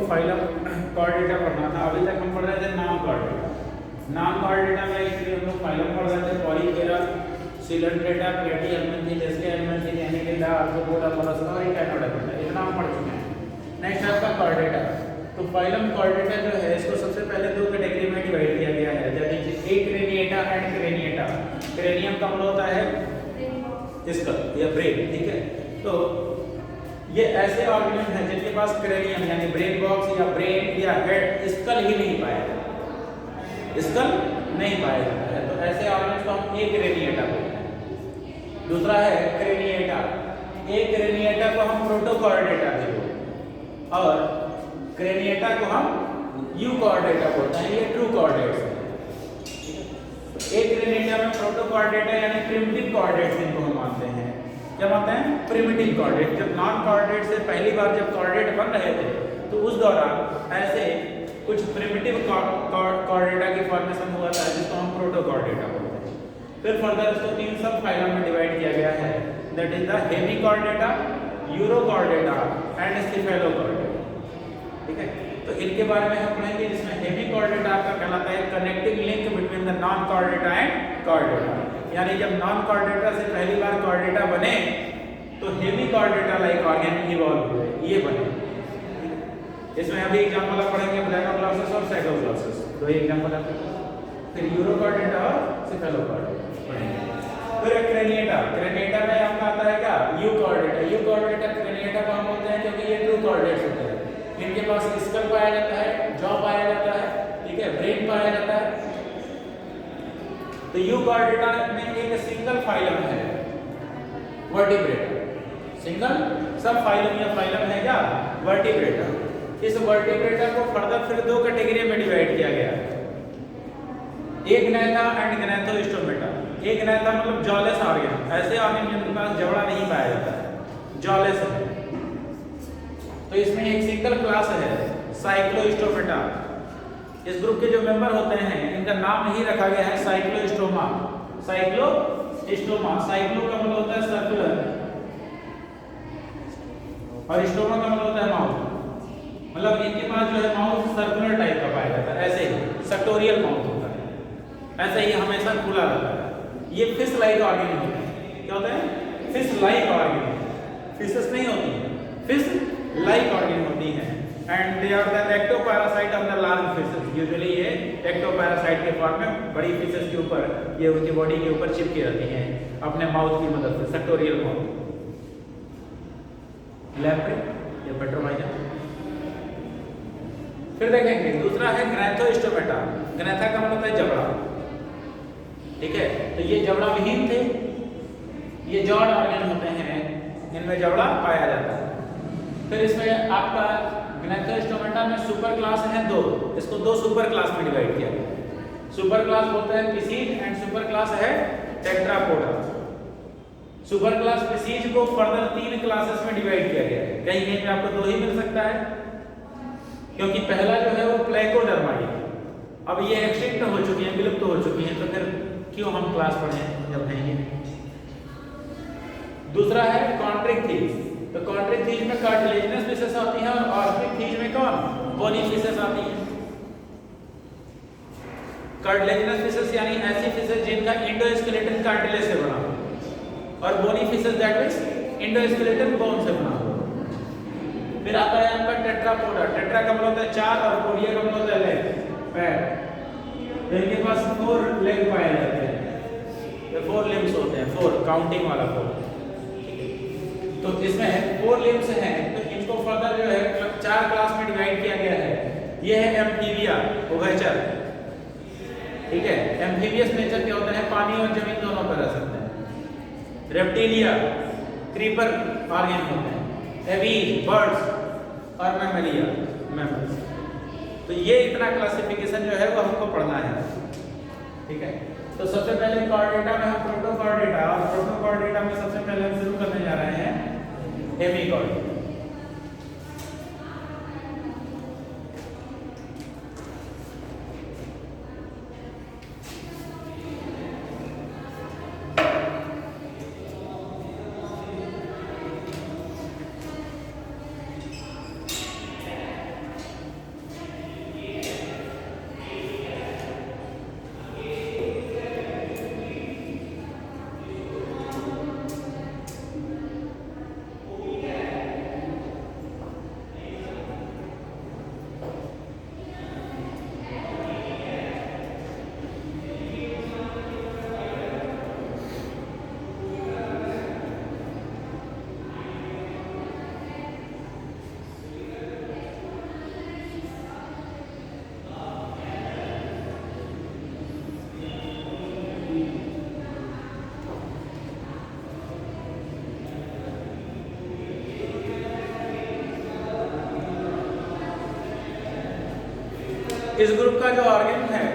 Phylum cord data पढ़ना था। अभी तक हम पढ़ रहे थे नाम कॉर्ड डेटा। नाम कॉर्ड डेटा में एक्चुअली हम लोग फाइलम पढ़ रहे थे, Porifera, Coelenterata, Platyhelminthes, Aschelminthes, Annelida, Arthropoda, Mollusca और इकाइनोडेर्मा, इतना हम पढ़ चुके हैं। नेक्स्ट है आपका कॉर्ड डेटा। तो फाइलम कॉर्ड डेटा जो है इसको सबसे पहले दो कैटेगरी में डिवाइड किया गया है, that is Acraniata and Craniata. Cranium का मतलब होता है स्कल या ब्रेन, ठीक है। तो ये ऐसे ऑर्गेनिज्म हैं जिनके पास क्रेनियम यानी ब्रेन बॉक्स या ब्रेन या हेड, स्कल ही नहीं पाया जाता, स्कल नहीं पाया जाता है, तो ऐसे ऑर्गेनिज्म को हम एक्रैनिएटा बोलते हैं। दूसरा है क्रेनिएटा। एक्रैनिएटा को हम प्रोटोकॉर्डेटा भी बोलते हैं और क्रेनिएटा को हम यूकॉर्डेटा बोलते हैं, ये ट्रू कॉर्डेट्स हैं। एक्रैनिएटा में प्रोटोकॉर्डेटा यानी प्रिमिटिव कॉर्डेट्स इनको हम मानते हैं। क्या मानते हैं? Primitive chordate. जब नॉन कॉर्डेट से पहली बार जब कॉर्डेट बन रहे थे तो उस दौरान ऐसे कुछ प्रिमिटिव कॉर्डेटा की फॉर्मेशन हुआ था जिसको हम प्रोटोकॉर्डेटा बोलते हैं। फिर फर्दर इसको तीन सब फाइलम में डिवाइड किया गया है, that is the Hemichordata, Urochordata and Cephalochordata, ठीक है। तो इनके बारे में हम पढ़ेंगे, जिसमें हेमिकॉर्डेटा आपका कहलाता है connecting link between the non chordata and Chordata, यानी जब नॉन कॉर्डेटा से पहली बार कॉर्डेटा बने तो हेमिकॉर्डेटा लाइक ऑर्गन इवॉल्व हुए, ये बने। इसमें अभी एग्जांपल आप पढ़ेंगे ब्लैनोग्लॉसस और साइटोग्लॉसस, दो एग्जांपल है। फिर यूरोकॉर्डेटा और स्टेफेलोकॉर्डेटा पढ़ेंगे। फिर क्रेनिएटा। क्रेनिएटा में आपका आता है क्या? यूकॉर्डेटा। यूकॉर्डेटा क्रेनिएटा को हम बोलते हैं क्योंकि ये ट्रू कॉर्डेट्स होते हैं। इनके पास स्कल पाया जाता है, जॉ पाया जाता है, ठीक है, ब्रेन पाया जाता है। तो यूकॉर्डेटा में एक सिंगल फाइलम है वर्टिब्रेटा। सिंगल सब फाइलम या फाइलम है क्या? वर्टिब्रेटा। इस वर्टिब्रेटा को फर्दर फिर दो कैटेगरी में डिवाइड किया गया है, एग्नैथा एंड ग्नैथोस्टोमेटा। एग्नैथा मतलब जॉलेस ऑर्गन, ऐसे ऑर्गन जिनके पास जबड़ा नहीं पाया जाता है, जॉलेस है। तो इसमें एक सिंगल क्लास है साइक्लोस्टोमेटा। इस ग्रुप के जो मेंबर होते हैं इनका नाम ही रखा गया है साइक्लोस्टोमा। साइक्लोस्टोमा, साइक्लो का मतलब होता है सर्कुलर और स्टोमा का मतलब होता है माउथ। मतलब इनके पास जो है माउथ सर्कुलर टाइप का पाया जाता है, ऐसे ही सेक्टोरियल माउथ होता है, ऐसे ही हमेशा खुला रहता है। ये फिश लाइक ऑर्गन होते हैं। क्या होता है? Fish like organ. फिशेस नहीं होती है, फिश लाइक ऑर्गन होती है and they are the ectoparasite of the large fishes. Usually ये एक्टोपैरासाइट के फॉर्म में बड़ी फिशेस के ऊपर, ये उनकी बॉडी के ऊपर चिपकी रहती हैं अपने माउथ की मदद से, सेक्टोरियल माउथ। लैम्प्रे या पेट्रोमाइजा। फिर देखेंगे दूसरा है ग्नैथोस्टोमेटा। ग्नैथा का मतलब होता है जबड़ा, ठीक है। तो ये जबड़ा विहीन थे, ये जॉड ऑर्गन होते हैं, इनमें जबड़ा पाया जाता है। फिर इसमें आपका ग्नैथोस्टोमेटा में सुपर क्लास है दो, इसको दो सुपर क्लास में डिवाइड किया गया। सुपर क्लास बोलते हैं पिसीज एंड सुपर क्लास है टेट्रापोडा। सुपर क्लास पिसीज को फर्दर तीन क्लासेस में डिवाइड किया गया है, कहीं कहीं पे आपको दो ही मिल सकता है क्योंकि पहला जो है वो प्लेकोडर्मा है, अब ये एक्सटिंक्ट हो चुकी है, विलुप्त हो चुकी है, तो फिर क्यों हम क्लास पढ़ें जब है ये। दूसरा है कॉन्ट्रिक्टिव्स। तो कॉन्ट्रिक्टिव में कार्टिलेजिनस फिशेस आती हैं और ऑस्ट्रिक्टिव में कौन? बोनी फिशेस आती हैं। कार्टिलेजिनस फिशेस यानी ऐसी फिशेस जिनका एंडोस्केलेटन कार्टिलेज से बना हो, और bony fishes that means endoskeleton bone से बना हो। फिर आता है आपका टेट्रापोडा। टेट्रा का मतलब होता है चार और पोडिया का मतलब होता है लेग, पैर। तो इनके पास 4 लेग पाए जाते हैं, ये 4 लिम्स होते हैं, 4 काउंटिंग वाला 4। तो इसमें 4 लिम्स हैं, तो इनको फर्दर जो है 4 क्लास में डिवाइड किया गया है। ये है एम्फीबिया, उभयचर, ठीक है। एम्फीबियस नेचर के होते हैं, पानी और जमीन दोनों पर रह सकते हैं। रेप्टिलिया, क्रीपर ऑर्गन होते हैं। एवीज, बर्ड्स और मैमलिया, मैमल्स। तो ये इतना क्लासिफिकेशन जो है वो हमको पढ़ना है, ठीक है। तो सबसे पहले कॉर्डेटा में हम प्रोटोकॉर्डेटा, और प्रोटोकॉर्डेटा में सबसे पहले हम शुरू करने जा रहे हैं हेमिकॉर्डेटा। इस ग्रुप का जो ऑर्गन है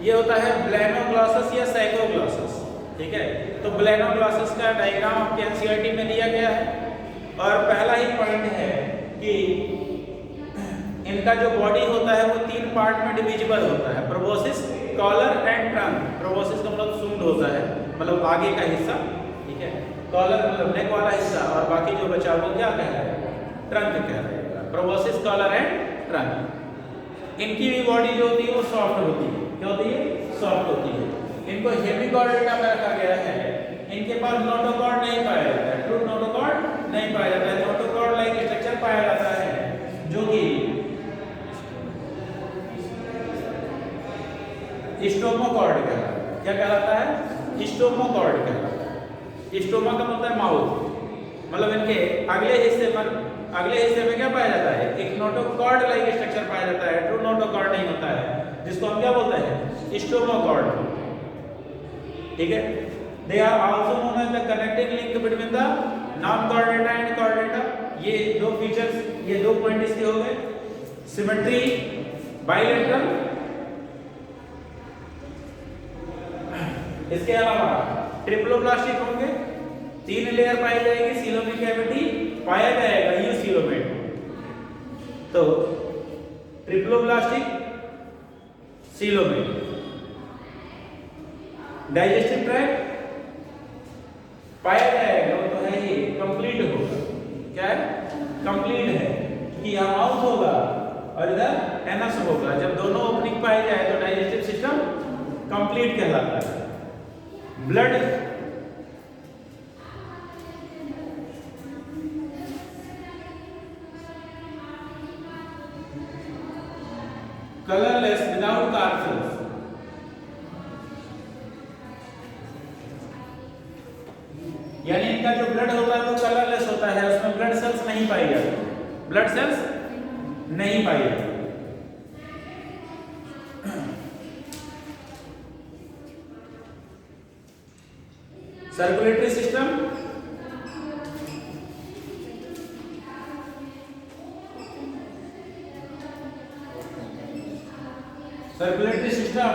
ये होता है ब्लेनोग्लॉसस या साइकोग्लॉसस, ठीक है। तो ब्लेनोग्लॉसस का डायग्राम आपके एनसीईआरटी में दिया गया है और पहला ही पॉइंट है कि इनका जो बॉडी होता है वो 3 पार्ट में डिविजिबल होता है, proboscis, collar and trunk. Proboscis का मतलब सूंड होता है, मतलब आगे का हिस्सा, ठीक है। कॉलर मतलब नेक वाला हिस्सा और बाकी जो बचा वो क्या कहलाएगा, ट्रंक कहलाएगा। Proboscis, collar and trunk. इनकी भी बॉडी जो होती है वो सॉफ्ट होती है, क्या होती है, सॉफ्ट होती है। इनको हेमिकॉर्डेटा में रखा गया है, इनके पास नोटोकॉर्ड नहीं पाया जाता है, ट्रू नोटोकॉर्ड नहीं पाया जाता है। नोटोकॉर्ड लाइक स्ट्रक्चर पाया जाता है जो कि स्टोमोकॉर्ड कहलाता है। क्या कहलाता है, स्टोमोकॉर्ड कहलाता है। स्टोमा का मतलब है माउथ, मतलब इनके अगले हिस्से में क्या पाया जाता है, एक नोटोकॉर्ड लाइक स्ट्रक्चर पाया जाता है, ट्रू नोटोकॉर्ड नहीं होता है, जिसको हम क्या बोलते हैं, स्टोमोकॉर्ड, ठीक है। They are also known as the connecting link between the non chordata and chordata. ये दो फीचर्स, ये दो पॉइंट इसके हो गए, सिमेट्री, बाइलेटरल। इसके अलावा ट्रिप्लोब्लास्टिक होंगे, 3 लेयर पाई जाएगी, सीलोमिक कैविटी पाया जाएगा यूसीलोमेट। तो ट्रिप्लोब्लास्टिक, सीलोमेट, डाइजेस्टिव ट्रैक्ट पाया जाएगा, वो तो है ही, कंप्लीट होगा। क्या है, कंप्लीट है कि यहाँ माउथ होगा और इधर एनस होगा। जब दोनों ओपनिंग पाए जाए तो डाइजेस्टिव सिस्टम कंप्लीट कहलाता है। ब्लड, कलरलेस विदाउट कार्सेल्स, यानी इनका जो ब्लड होता है वो कलरलेस होता है, उसमें ब्लड सेल्स नहीं पाई जाती, ब्लड सेल्स नहीं पाई जाती। Circulatory system, circulatory system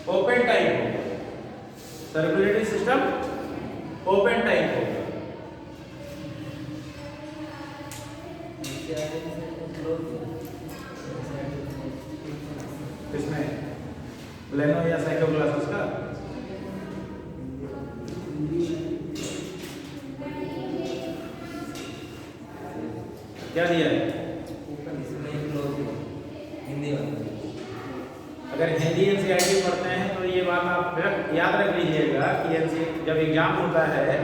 open type होगा, सर्कुलेटरी सिस्टम ओपन टाइप होगा। किसमें, ब्लेनो या साइकोग्लासस का? क्या दिया है, अगर हिंदी एनसीईआरटी पढ़ते हैं तो ये बात आप याद रख लीजिएगा कि जब एग्जाम होता है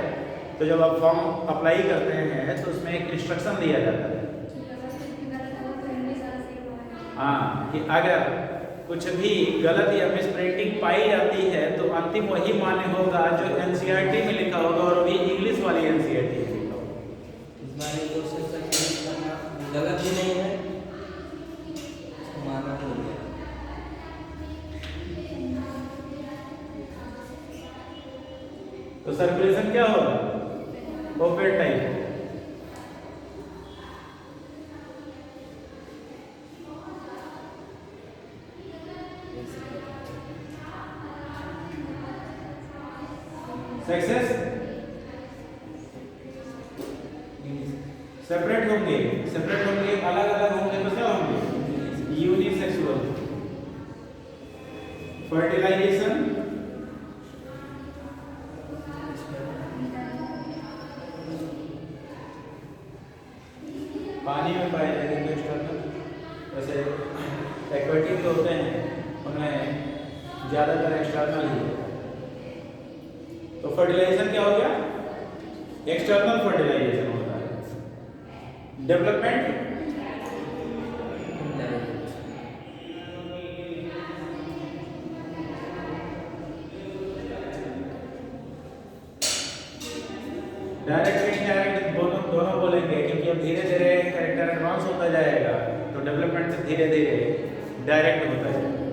तो जब आप फॉर्म अप्लाई करते हैं तो उसमें एक इंस्ट्रक्शन दिया जाता है, हाँ, कि अगर कुछ भी गलत या मिसप्रिंटिंग पाई जाती है तो अंतिम वही मान्य होगा जो एनसीईआरटी में लिखा होगा, और भी इंग्लिश वाली एनसीईआरटी में लिखा होगा। गलत ही नहीं है, माना हो गया। तो सर्कुलेशन क्या होगा, ओपन टाइप। सेक्सेस सेपरेट होंगे, अलग अलग होंगे तो क्या होंगे, यूनिसेक्सुअल। फर्टिलाइजेशन, पानी में पाए जाएंगे एक्सटर्नल, जैसे एक्वेटिक जो होते हैं उनमें ज़्यादातर एक्सटर्नल ही है। तो फर्टिलाइजेशन क्या हो गया, एक्सटर्नल फर्टिलाइजेशन होता है। डेवलपमेंट, डायरेक्ट इनडायरेक्ट दोनों बोलेंगे, क्योंकि अब धीरे धीरे कैरेक्टर एडवांस होता जाएगा तो डेवलपमेंट से धीरे धीरे डायरेक्ट होता जाएगा।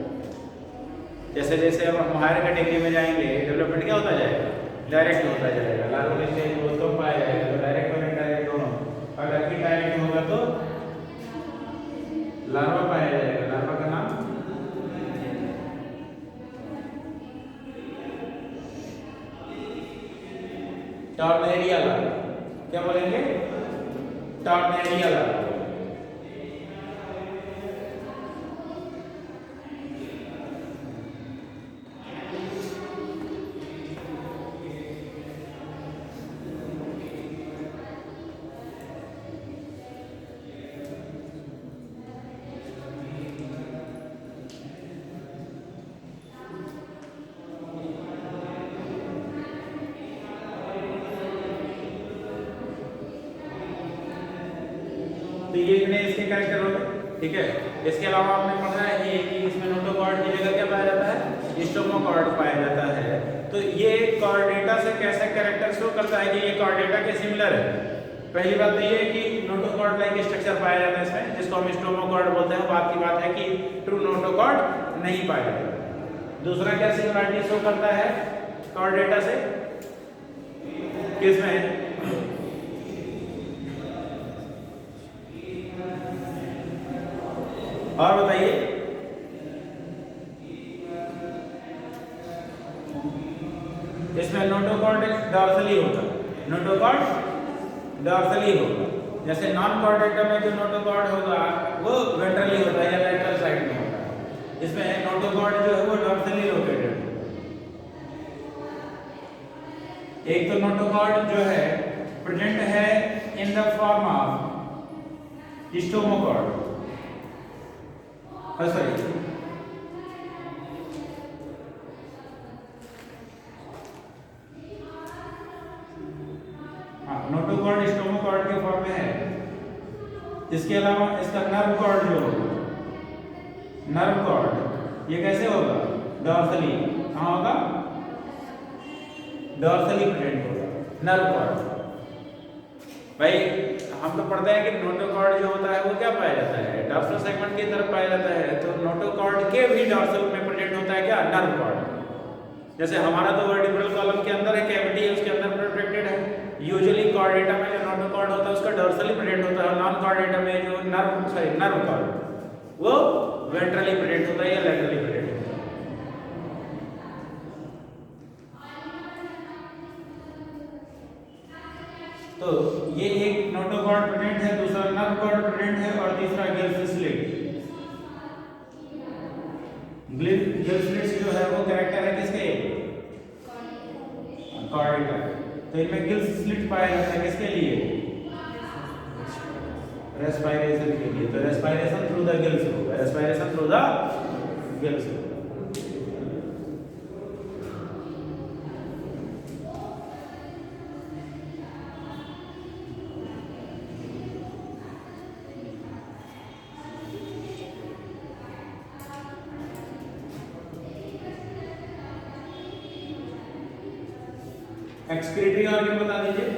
जैसे जैसे अब हम हायर कैटेगरी में जाएंगे डेवलपमेंट क्या होता जाएगा, डायरेक्ट होता जाएगा। लार्वल स्टेज वो तो पाया जाएगा तो डायरेक्ट और इनडायरेक्ट दोनों, अगर इनडायरेक्ट होगा तो लार्वा पाया जाएगा। लार्वा का नाम टॉर्नेरिया लार्वा। क्या बोलेंगे? Tornaria larva. तो ये इतने इसके कैरेक्टर हो गए, ठीक है। इसके अलावा आपने पढ़ा है ये कि इसमें नोटोकॉर्ड की जगह क्या पाया जाता है? स्टोमोकॉर्ड पाया जाता है। तो ये कॉर्डेटा से कैसे कैरेक्टर शो करता है कि ये कॉर्डेटा के सिमिलर है? पहली बात तो ये है कि नोटोकॉर्ड लाइक स्ट्रक्चर पाया जाता है इसमें, जिसको हम स्टोमोकॉर्ड बोलते हैं। बात की बात है कि ट्रू नोटोकॉर्ड नहीं पाया जाता। दूसरा क्या सिमिलरिटी शो करता है कॉर्डेटा से? किसमें? और बताइए, इसमें नोटोकॉर्ड डॉर्सली होता है। नोटोकॉर्ड डॉर्सली होगा। जैसे नॉन कॉर्डेटा में जो नोटोकॉर्ड होगा वो वेंट्रली होता है या लेटरल साइड में होता है। इसमें नोटोकॉर्ड जो है वो डॉर्सली लोकेटेड है। एक तो नोटोकॉर्ड जो है प्रेजेंट है in the form of stomochord, sorry notochord stomochord के फॉर्म में है। इसके अलावा इसका नर्व कॉर्ड जो होगा, नर्व कॉर्ड ये कैसे होगा? डॉर्सली। कहाँ होगा? डॉर्सली प्रेजेंट होगा नर्व कॉर्ड। भाई हम तो पढ़ते हैं कि नोटोकॉर्ड जो होता है वो क्या पाया जाता है? डॉर्सल सेगमेंट की तरफ पाया जाता है। तो नोटोकॉर्ड के भी डॉर्सल में प्रेजेंट होता है क्या? Nerve cord. जैसे हमारा तो वर्टिब्रल कॉलम के अंदर है, कैविटी है, उसके अंदर प्रोटेक्टेड है। यूजुअली कॉर्डेटा में जो नोटोकॉर्ड होता है उसका डॉर्सली प्रेजेंट होता है। नॉन कॉर्डेटा में जो नर्व कॉर्ड वो वेंट्रली प्रेजेंट होता है या लैटरली प्रेजेंट होता है। तो ये एक नोटोकॉर्ड प्रेजेंट है, दूसरा नर्व कॉर्ड प्रेजेंट है और तीसरा गिल्स स्लिट। गिल्स स्लिट्स जो है वो कैरेक्टर है किसके? कॉर्डेटा। तो इनमें गिल्स स्लिट पाया जाता है किसके लिए? रेस्पिरेशन के लिए। तो रेस्पिरेशन थ्रू द गिल्स होगा। रेस्पिरेशन थ्रू द गिल्स होगा। एक्सक्रीटरी ऑर्गन बता दीजिए।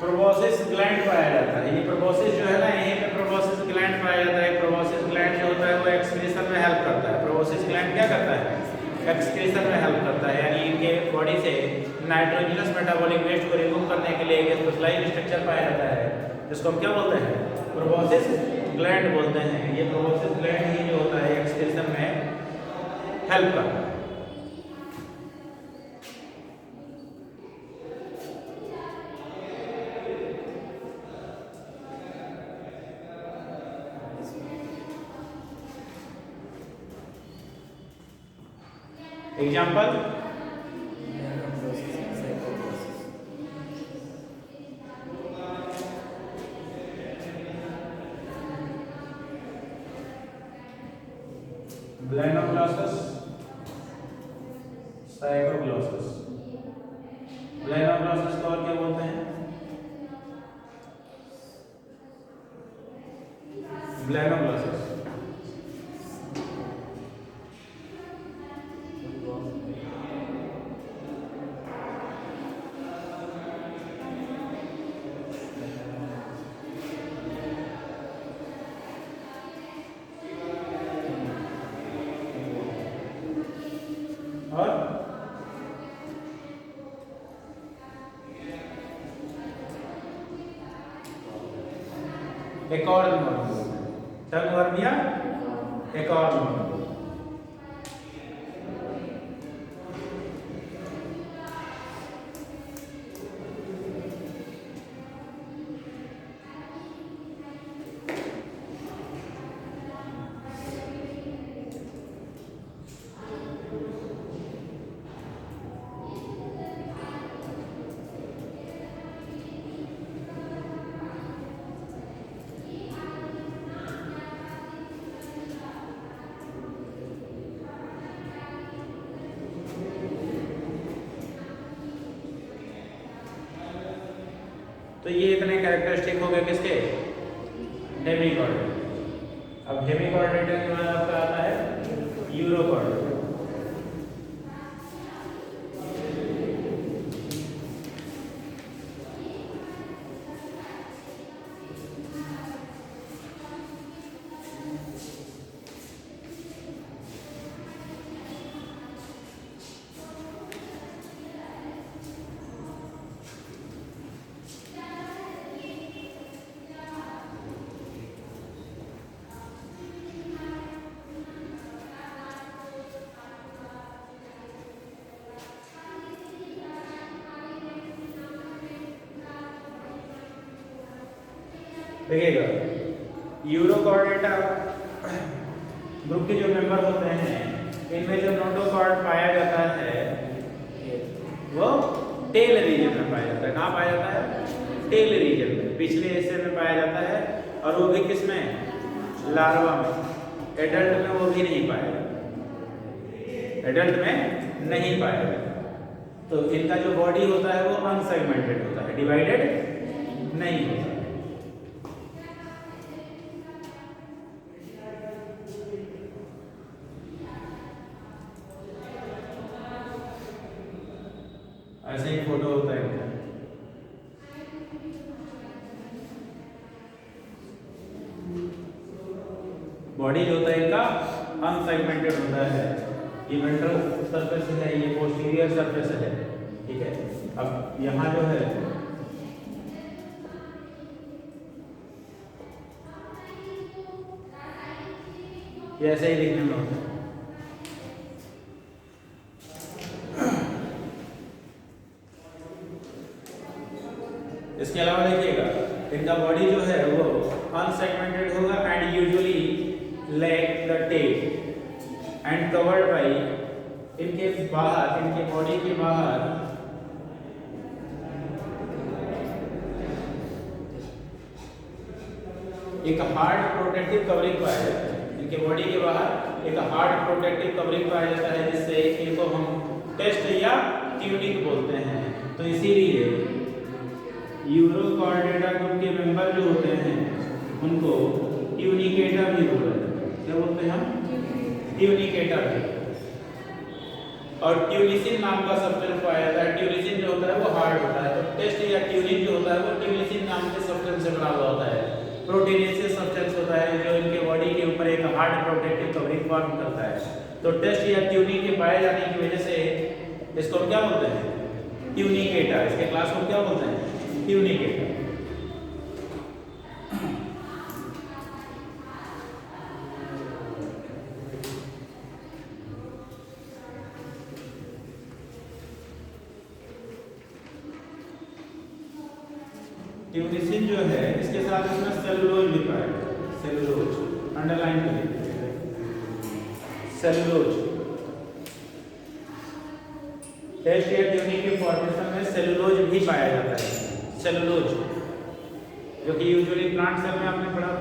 प्रोबोसिस ग्लैंड पाया जाता है। ये प्रोबोसिस जो है ना, यहीं पे प्रोबोसिस ग्लैंड पाया जाता है। प्रोबोसिस ग्लैंड जो होता है वो एक्सक्रीशन में हेल्प करता है। प्रोबोसिस ग्लैंड क्या करता है? एक्सक्रीशन में हेल्प करता है। यानी इनके बॉडी से नाइट्रोजनस मेटाबॉलिक वेस्ट को रिमूव करने के लिए एक स्पेशलाइज्ड स्ट्रक्चर पाया जाता है, जिसको हम क्या बोलते हैं? प्रोबोसिस ग्लैंड बोलते हैं। ये प्रोबोसिस ग्लैंड ही जो होता है एक्सक्रीशन में हेल्प करता है। एग्जाम्पल, ब्लेनोग्लॉसस, साइकोग्लॉसस। ब्लेनोग्लॉसस को और क्या बोलते हैं? ब्लेनोग्लॉसस। और एक और मॉलिक्यूल, टंग वर्म या एक और मॉलिक्यूल। तो ये इतने कैरेक्टरिस्टिक हो गए किसके, हेमिकॉर्डेट। अब हेमिकॉर्डेट के बाद आपका आता है यूरोकॉर्डेट। देखिएगा, यूरोकॉर्डेटा ग्रुप के जो मेंबर होते हैं, इनमें जो नोटोकॉर्ड पाया जाता है वो टेल रीजन में पाया जाता है। कहाँ पाया जाता है? टेल रीजन में, पिछले हिस्से में पाया जाता है। और वो भी किसमें? लार्वा में। एडल्ट में वो भी नहीं पाया जाता, एडल्ट में नहीं पाया जाता। तो इनका जो बॉडी होता है वो अनसेगमेंटेड होता है, डिवाइडेड नहीं होता। ऐसे ही फोटो होता है इनका। बॉडी जो होता है इनका अनसेगमेंटेड होता है। ये वेंट्रल सरफेस है, ये पोस्टीरियर सरफेस है, ठीक है। अब यहाँ जो है ये ऐसे ही दिखने में होता है। इसके अलावा देखिएगा, इनका बॉडी जो है वो अनसेगमेंटेड होगा and usually lack the tail and covered by, इनके बाहर, इनके बॉडी के बाहर एक हार्ड प्रोटेक्टिव कवरिंग पाया जाता है। इनके बॉडी के बाहर एक हार्ड प्रोटेक्टिव कवरिंग पाया जाता है, जिससे इनको हम टेस्ट या ट्यूनिक बोलते हैं। तो इसीलिए यूरोकॉर्डेटा ग्रुप के मेंबर जो होते हैं उनको ट्यूनिकेटा भी बोला जाता है। क्या बोलते हैं हम? ट्यूनिकेटा भी। और ट्यूनिसिन नाम का सब्सटेंस पाया जाता है। ट्यूनिसिन जो होता है वो हार्ड होता है। तो टेस्ट या ट्यूनिक जो होता है वो ट्यूनिसिन नाम के सब्सटेंस से बना हुआ होता है। प्रोटीनेशियस सब्सटेंस होता है जो इनके बॉडी के ऊपर एक हार्ड प्रोटेक्टिव कवरिंग फॉर्म करता है। तो टेस्ट या ट्यूनिक के पाए जाने की वजह से इसको क्या बोलते हैं? ट्यूनिकेटा। इसके क्लास को क्या बोलते हैं? ट्यूनिकेटा। ट्यूनिसिन जो है इसके साथ इसमें सेलुलोज भी पाया जाता है। सेलुलोज अंडरलाइन करिए, सेलुलोज। टेस्ट या ट्यूनिक के फॉर्मेशन में सेलुलोज भी पाया जाता है। सेलुलोज जो कि यूजुअली प्लांट सेल में आपने पढ़ा।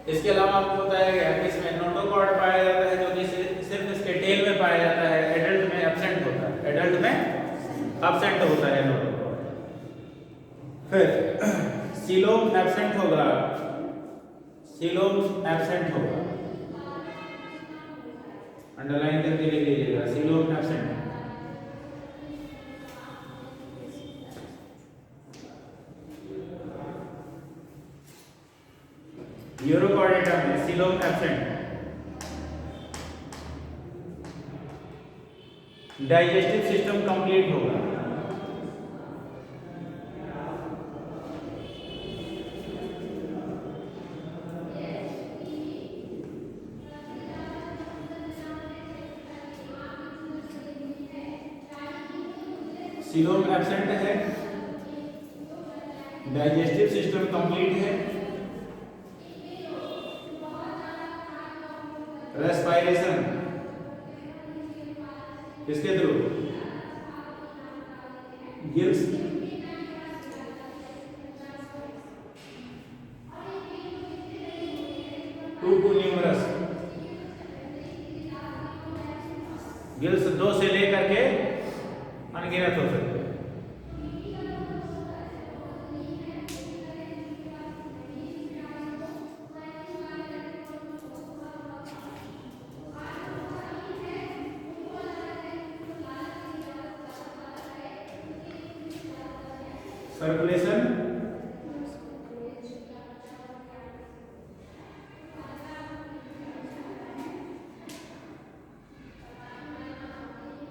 इसके अलावा आपको बताया गया कि इसमें नोटोकॉर्ड पाया जाता है, जो कि सिर्फ इसके टेल में पाया जाता है। एडल्ट में एब्सेंट होता है, एडल्ट में एब्सेंट होता है नोटोकॉर्ड। फिर सीलोम एब्सेंट होगा, सीलोम एब्सेंट होगा, अंडरलाइन करके लिख लीजिएगा, सीलोम एब्सेंट। यूरोकॉर्डेटा में coelom absent. Digestive system complete होगा। सीलोम एब्सेंट है, डाइजेस्टिव सिस्टम कंप्लीट है, रेस्पायरेशन किसके through? Gills, two numerous, gills 2 से लेकर के अनगिनत हो सकते हैं। Circulation,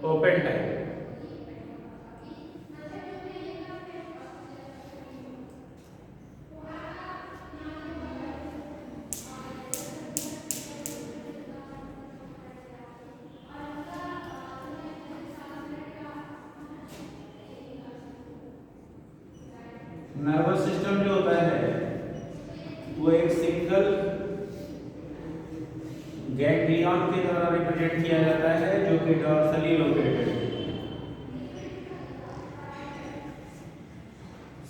open type, nervous system जो होता है वो एक सिंगल गैंग्लियन के द्वारा रिप्रेजेंट किया जाता है जो कि डॉर्सली लोकेटेड है।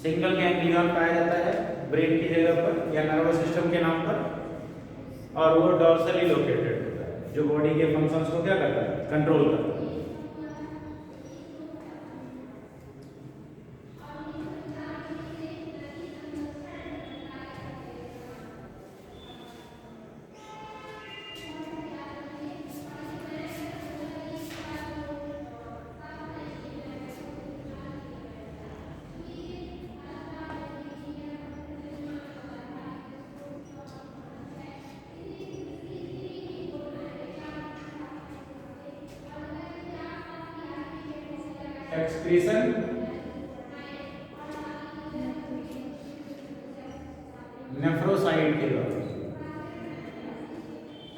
सिंगल गैंग्लियन पाया जाता है ब्रेन की जगह पर या नर्वस सिस्टम के नाम पर, और वो डॉर्सली लोकेटेड होता है जो बॉडी के फंक्शंस को क्या करता है? कंट्रोल करता है। एक्सक्रीशन, नेफ्रोसाइट के द्वारा।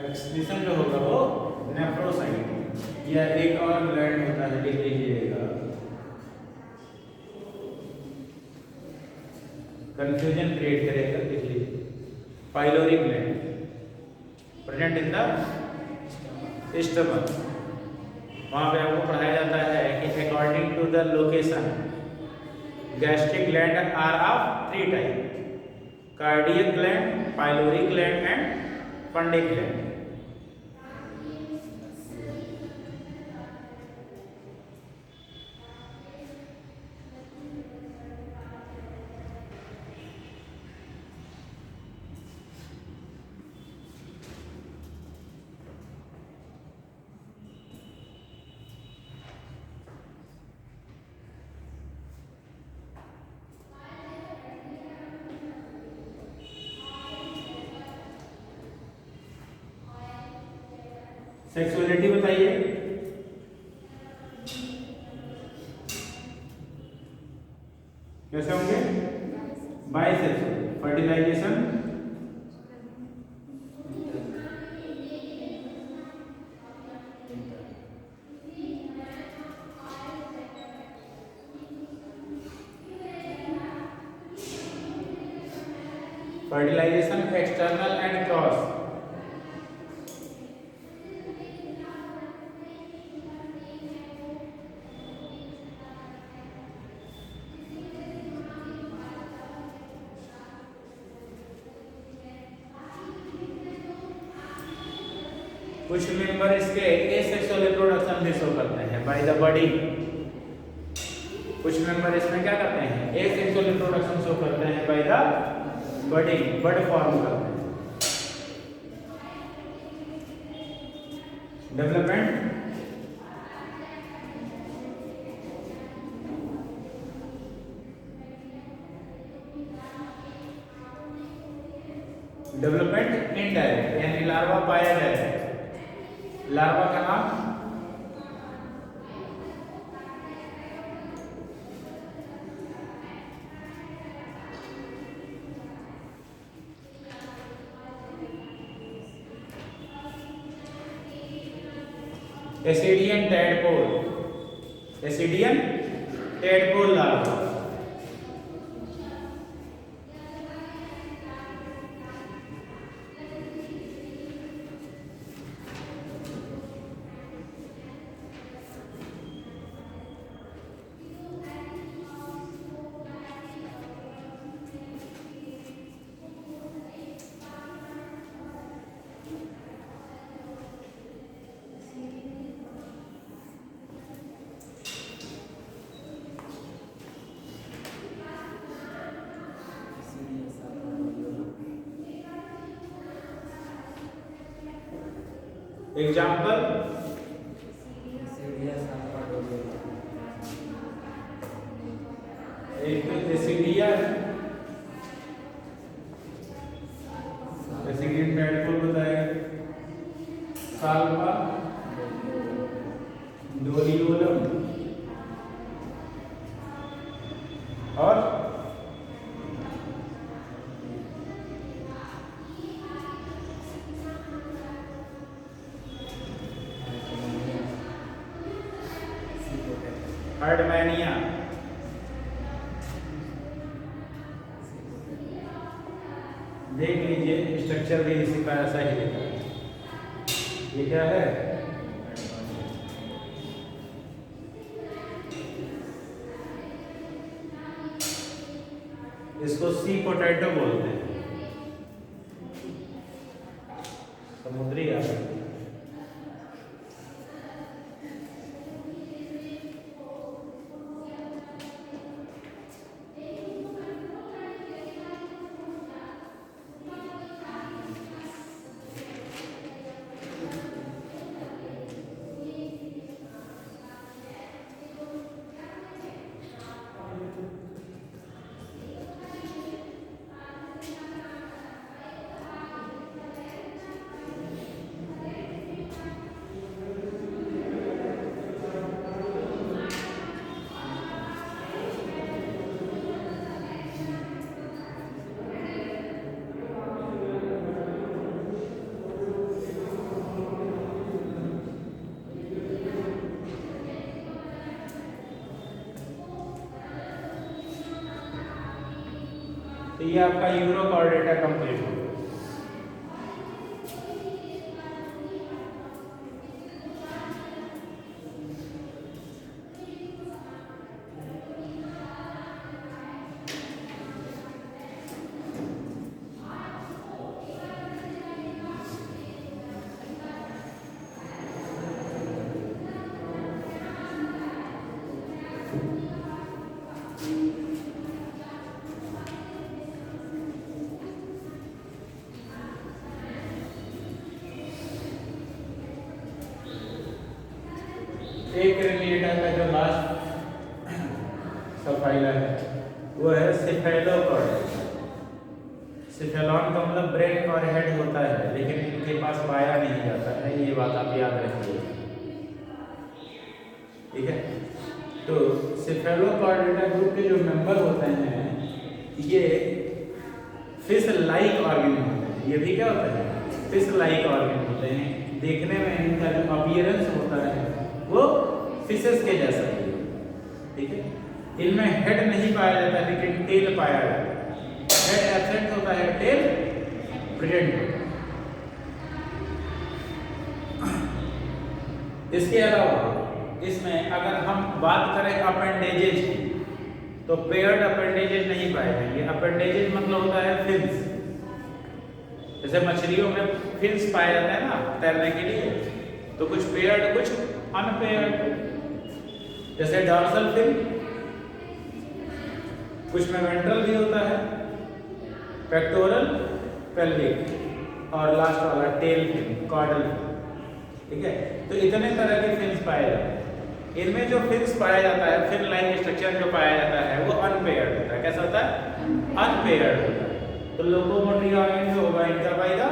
एक्सक्रीशन जो होगा वो नेफ्रोसाइट, या एक और ग्लैंड होता है, लिख लीजिएगा, कंफ्यूजन क्रिएट करेगा, लिख लीजिए, pyloric gland present in the stomach. वहां पे आपको पढ़ाया जाता है कि according to the location gastric gland are of 3 type: cardiac gland, pyloric gland and fundic gland. Sexuality बताइए। कैसे होंगे? Bisexual. Fertilisation, fertilisation external and cross. कुछ मेंबर इसके एसेक्सुअल रिप्रोडक्शन भी शो करते हैं बाय द बॉडी। कुछ मेंबर इसमें क्या करते हैं? एसेक्सुअल रिप्रोडक्शन शो करते हैं by the body, bud form करते हैं। डेवलपमेंट, डेवलपमेंट इनडायरेक्ट, यानी लार्वा पाया जाएगा। लार्वा का नाम ascidian tadpole, ascidian tadpole larva. Example, एक एसिडिया है, एसिडियन टैडपोल बताएगा, साल्पा डोलियोलम और हर्डमैनिया। देख लीजिए स्ट्रक्चर भी इसी का ऐसा ही लिखा है। ये क्या है? इसको सी पोटैटो बोलते हैं, समुद्री आलू। तो ये आपका यूरोकॉर्डेटा कंप्लीट हो गया। एक रिलेटा का जो लास्ट सफाइला है वो है सिफेलोकॉर्डेटा। सिफेलॉन का मतलब ब्रेन और हेड होता है, लेकिन इनके पास पाया नहीं जाता है, ये बात आप याद रखिए, ठीक है। तो सिफेलोकॉर्डेटा ग्रुप के जो मेंबर होते हैं ये फिश लाइक ऑर्गन होते हैं। ये भी क्या होता है? फिश लाइक ऑर्गन होते हैं। देखने में इनका जो अपीयरेंस होता है वो फिशेस के जैसा ही है, ठीक है। इनमें हेड नहीं पाया जाता लेकिन टेल पाया जाता है। हेड एब्सेंट होता है, टेल प्रेजेंट होता है। इसके अलावा इसमें अगर हम बात करें अपेंडेजेज की तो पेयर्ड अपेंडेजेज नहीं पाए जाएंगे। अपेंडेजेज मतलब होता है फिन्स। जैसे मछलियों में फिन्स पाया जाता है ना तैरने के लिए, तो कुछ पेयर्ड कुछ अनपेयर्ड। जैसे डॉर्सल फिन, कुछ में वेंट्रल भी होता है, पेक्टोरल, पेल्विक और लास्ट वाला टेल फिन, कॉर्डल फिन, ठीक है। तो इतने तरह के फिन्स पाए जाते हैं। इनमें जो फिन्स पाया जाता है, फिन लाइक स्ट्रक्चर जो पाया जाता है वो अनपेयर्ड होता है। कैसा होता है? अनपेयर्ड होता है। तो लोकोमोटरी ऑर्गन जो होगा इनका बाय द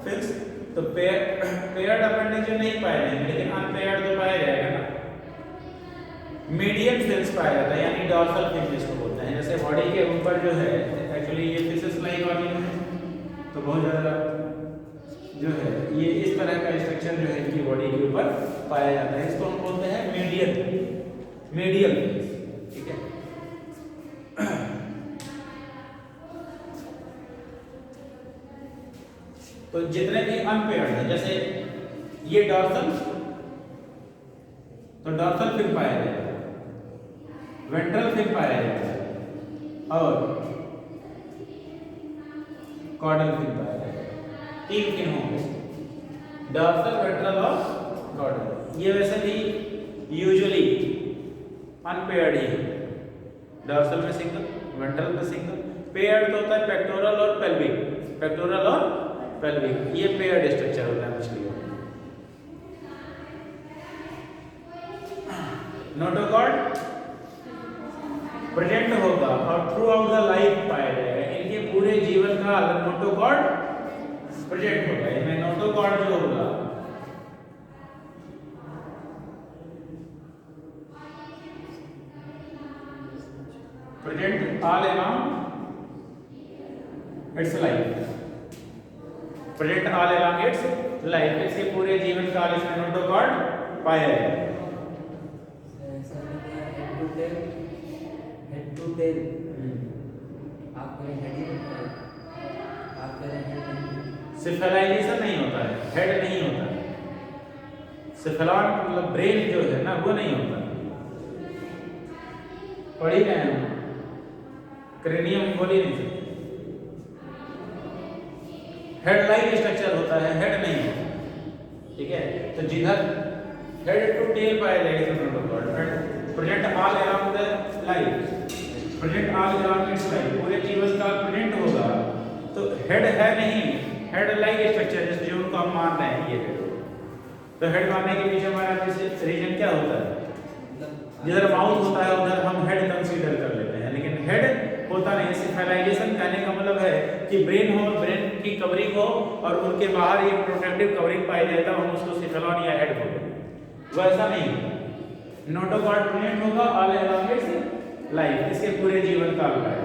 फिक्स। तो पेयर्ड अपेंडेज जो नहीं पाए जाएंगे, लेकिन अनपेयर्ड तो पाया जाएगा ना। मीडियम फिन्स पाया जाता है, यानी डॉर्सल फिन जिसको बोलते हैं। जैसे बॉडी के ऊपर जो है एक्चुअली ये फिशेस लाइक ऑर्गन है, तो बहुत ज़्यादा जो है ये इस तरह का स्ट्रक्चर जो है इनकी बॉडी के ऊपर पाया जाता है। इसको हम बोलते हैं मीडियल, ठीक है। तो जितने भी अनपेयर्ड है, जैसे ये डॉर्सल, तो डॉर्सल फिन पाया जाएगा, वेंट्रल फिन पाया जाएगा और कॉर्डल फिन पाया जाएगा। 3 फिन होंगे, डॉर्सल, वेंट्रल और कॉर्डल। ये वैसे भी यूजुअली अनपेयर्ड ही है, डॉर्सल में सिंगल, वेंट्रल में सिंगल। पेयर्ड तो होता है पेक्टोरल और पेल्विक, ये पेयर्ड स्ट्रक्चर होता है मछलियों में। नोटोकॉर्ड प्रेजेंट होगा और थ्रू आउट द लाइफ पाया जाएगा। इनके पूरे जीवन का नोटोकॉर्ड प्रेजेंट होगा। इसमें नोटोकॉर्ड जो होगा present all around its life, present all around its life. इसके पूरे जीवन काल इसमें नोटोकॉर्ड पाया जाएगा। हेड टू टेल आप करें हेड, आप करें हेड। सिफेलाइजेशन नहीं होता है, हेड नहीं होता है। सिफेलॉन मतलब ब्रेन जो है ना वो नहीं होता। पढ़ी गए हैं, क्रेनियम बोल ही नहीं सकते। हेड लाइक स्ट्रक्चर होता है, हेड नहीं होता, ठीक है। तो जिधर हेड टू टेल पाया जाएगा notochord, present all around the life, present all around its life, पूरे जीवन काल प्रेजेंट होगा। तो हेड है नहीं, हेड लाइक स्ट्रक्चर जैसे जो उनको हम मान रहे हैं ये हेड। तो हेड मानने के पीछे हमारा रीजन क्या होता है? जिधर माउथ होता है उधर हम हेड कंसीडर कर लेते हैं, लेकिन हेड होता नहीं। सिफेलाइजेशन कहने का मतलब है कि ब्रेन हो, ब्रेन की कवरिंग हो और उनके बाहर ये प्रोटेक्टिव कवरिंग पाई जाए, तब हम उसको सिफेलॉन या हेड बोलते हैं। वो ऐसा नहीं। नोटोकॉर्ड प्रेजेंट होगा ऑल अराउंड इट्स लाइफ, इसके पूरे जीवन काल का है।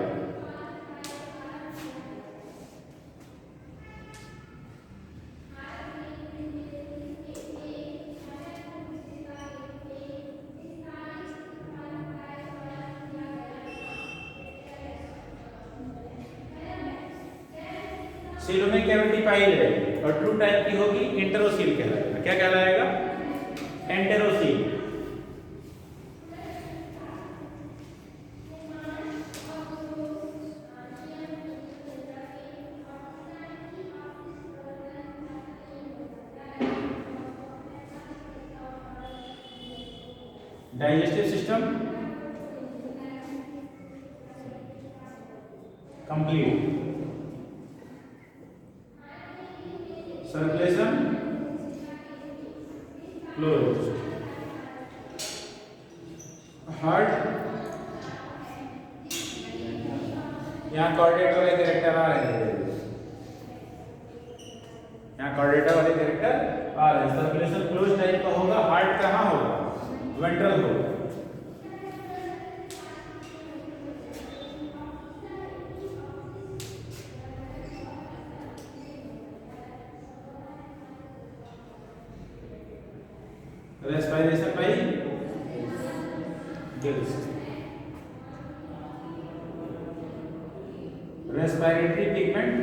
सीलों में कैविटी पाई जाएगी और ट्रू टाइप की होगी, इंटेरोसील कहलाएगा। क्या कहलाएगा? Enterocoel. Digestive system complete, circulation close, heart, यहाँ कॉर्डेट वाले कैरेक्टर आ रहे हैं, यहाँ कॉर्डेटा वाले कैरेक्टर आ रहे हैं। सर्कुलेशन क्लोज टाइप का होगा। हार्ट कहाँ होगा? वेंट्रल होगा। Respiration bye gills, respiratory pigment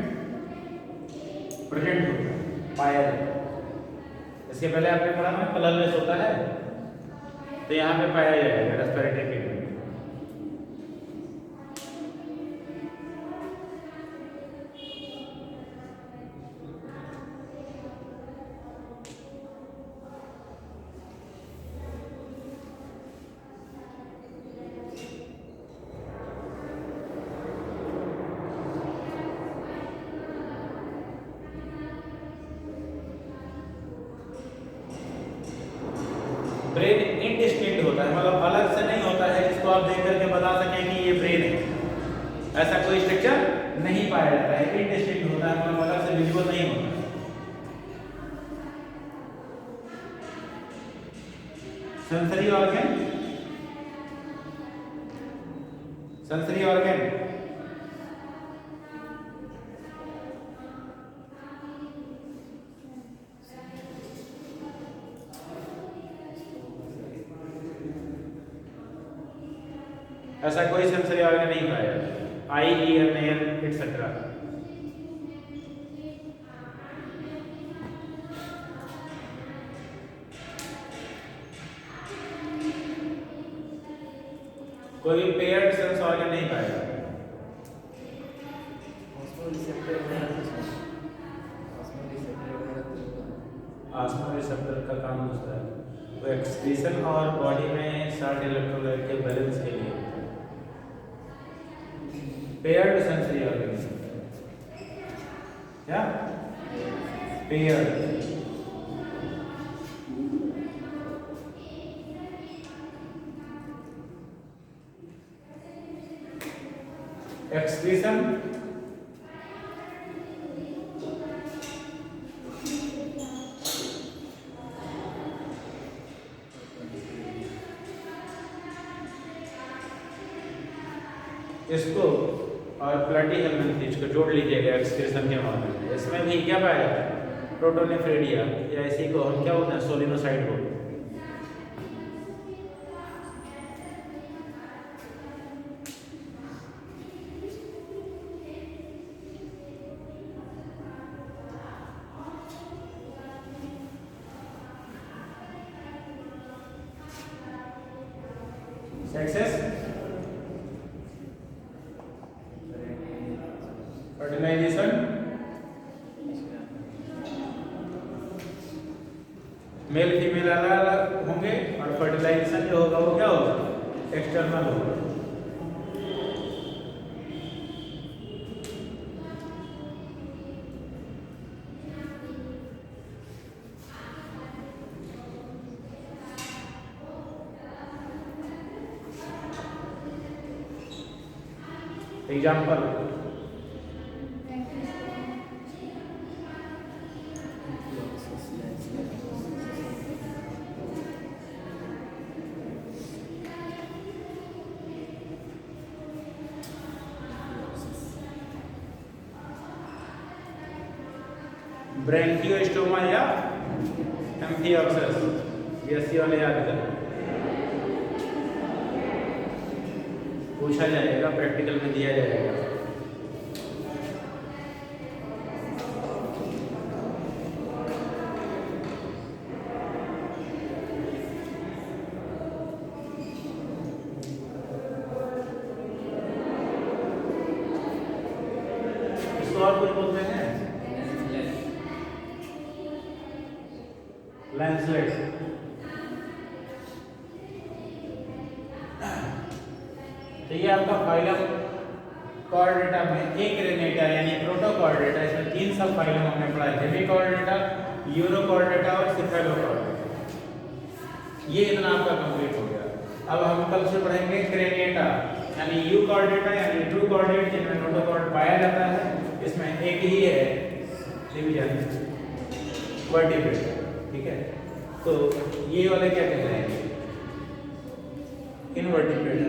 present होता है, पाया जाता है। इसके पहले आपने पढ़ा ना कलरलेस होता है, तो यहाँ पे पाया जाएगा रेस्पिरेटरी पिगमेंट। ब्रेन इंडिस्टिंक्ट होता है, मतलब अलग से नहीं होता है जिसको आप देख करके बता सकें कि ये ब्रेन है, ऐसा कोई स्ट्रक्चर नहीं पाया जाता है, इनडिस्टिंक्ट होता है, मतलब अलग से विजुअल नहीं होता। सेंसरी ऑर्गन, सेंसरी ऑर्गन ऐसा कोई सेंसरी ऑर्गन नहीं पाया जाता, आई, ईयर, नेल एटसेट्रा। कोई भी पेयर्ड सेंस ऑर्गन नहीं पाया जाता। ऑस्मो रिसेप्टर का काम दूसरा है, वो एक्सक्रीशन और बॉडी में साल्ट इलेक्ट्रोलाइट के बैलेंस के लिए होता है। पेयर्ड सेंसरी ऑर्गन क्या? पेयर्ड एक्सक्रीशन, इसको और प्लैटिहेलमिन्थ को जोड़ लीजिएगा एक्सक्रीशन के मामले में। इसमें भी क्या पाया जाता है? प्रोटोनेफ्रेडिया, या इसी को हम क्या बोलते हैं? सोलिनोसाइड बोलते हैं। Sexes, fertilization, मेल फीमेल अलग अलग होंगे और फर्टिलाइजेशन जो होगा वो क्या होगा? एक्सटर्नल होगा। एग्जाम्पल, ब्रैंकियोस्टोमा या एम्फियोक्सस, बीएससी वाले याद करें, पूछा जाएगा, प्रैक्टिकल में दिया जाएगा। इसको और कुछ बोलते हैं? लैंसलेट। तो ये आपका फाइलम कॉर्डेटा में एक रेनेटा यानी प्रोटोकॉर्डेटा, इसमें 3 सब फाइलम हमने पढ़ा है, हेमिकॉर्डेटा, यूरोकॉर्डेटा और सिफेलोकॉर्डेटा। ये इतना आपका कंप्लीट हो गया। अब हम कल से पढ़ेंगे क्रेनिएटा यानी यूकॉर्डेटा यानी ट्रू कॉर्डेट, जिनमें नोटोकॉर्ड पाया जाता है। इसमें एक ही है डिवीजन, वर्टिब्रेट, ठीक है। तो ये वाले क्या कहलाएंगे? इनवर्टिब्रेट।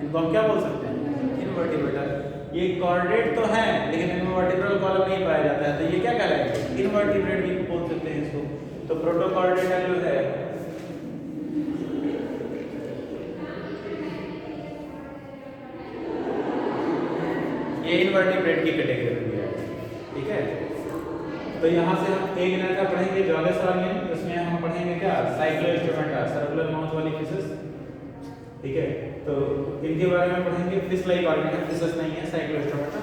इनको हम क्या बोल सकते हैं? इनवर्टिब्रेट। ये कॉर्डेट तो है लेकिन इनमें वर्टिब्रल कॉलम नहीं पाया जाता है, तो ये क्या कहलाएंगे? इनवर्टिब्रेट भी बोल सकते हैं इसको। तो प्रोटोकॉर्डेटा जो है ये इनवर्टिब्रेट की कैटेगरी में गया, ठीक है। तो यहाँ से हम एक मिनट का पढ़ेंगे जॉलेस ऑर्गन, उसमें हम पढ़ेंगे क्या? साइक्लोस्टोमेटा, सर्कुलर माउथ वाली फिशेस, ठीक है। तो इनके बारे में पढ़ेंगे। फिश लाइक ऑर्गन है, फिशेस नहीं है, साइक्लोस्टोमेटा।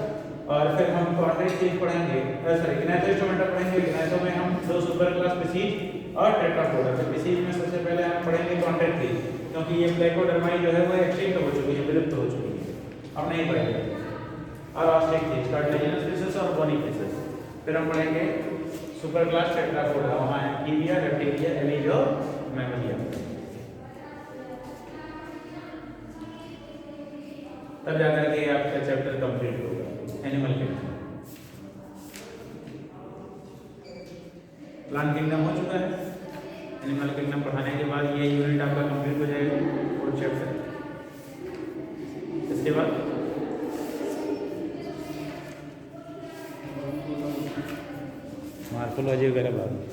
और फिर हम कॉन्ट्रैक्ट चीज पढ़ेंगे, सॉरी ग्नाथोस्टोमेटा पढ़ेंगे। ग्नाथो में हम 2 सुपर क्लास पिसीज और टेट्रापोडा। तो पिसीज में सबसे पहले हम पढ़ेंगे कॉन्ट्रैक्ट चीज, क्योंकि ये प्लेकोडर्माई जो है वो एक्सटिंक्ट हो चुकी है, विलुप्त हो चुकी है, अब नहीं पढ़ेंगे। और ऑस्ट्रिक चीज, कार्टिलेजिनस फिशेस और बोनी फिशेस। फिर हम पढ़ेंगे सुपर क्लास टेट्रापोडा, वहाँ है टीबिया, रेप्टिलिया, एलिज और मैमलिया। तब जाकर के आपका चैप्टर कंप्लीट होगा एनिमल किंगडम। प्लांट किंगडम हो चुका है, एनिमल किंगडम पढ़ाने के बाद ये यूनिट आपका कंप्लीट हो जाएगा फोर्थ चैप्टर। इसके बाद मार्कोलॉजी वगैरह बाद में।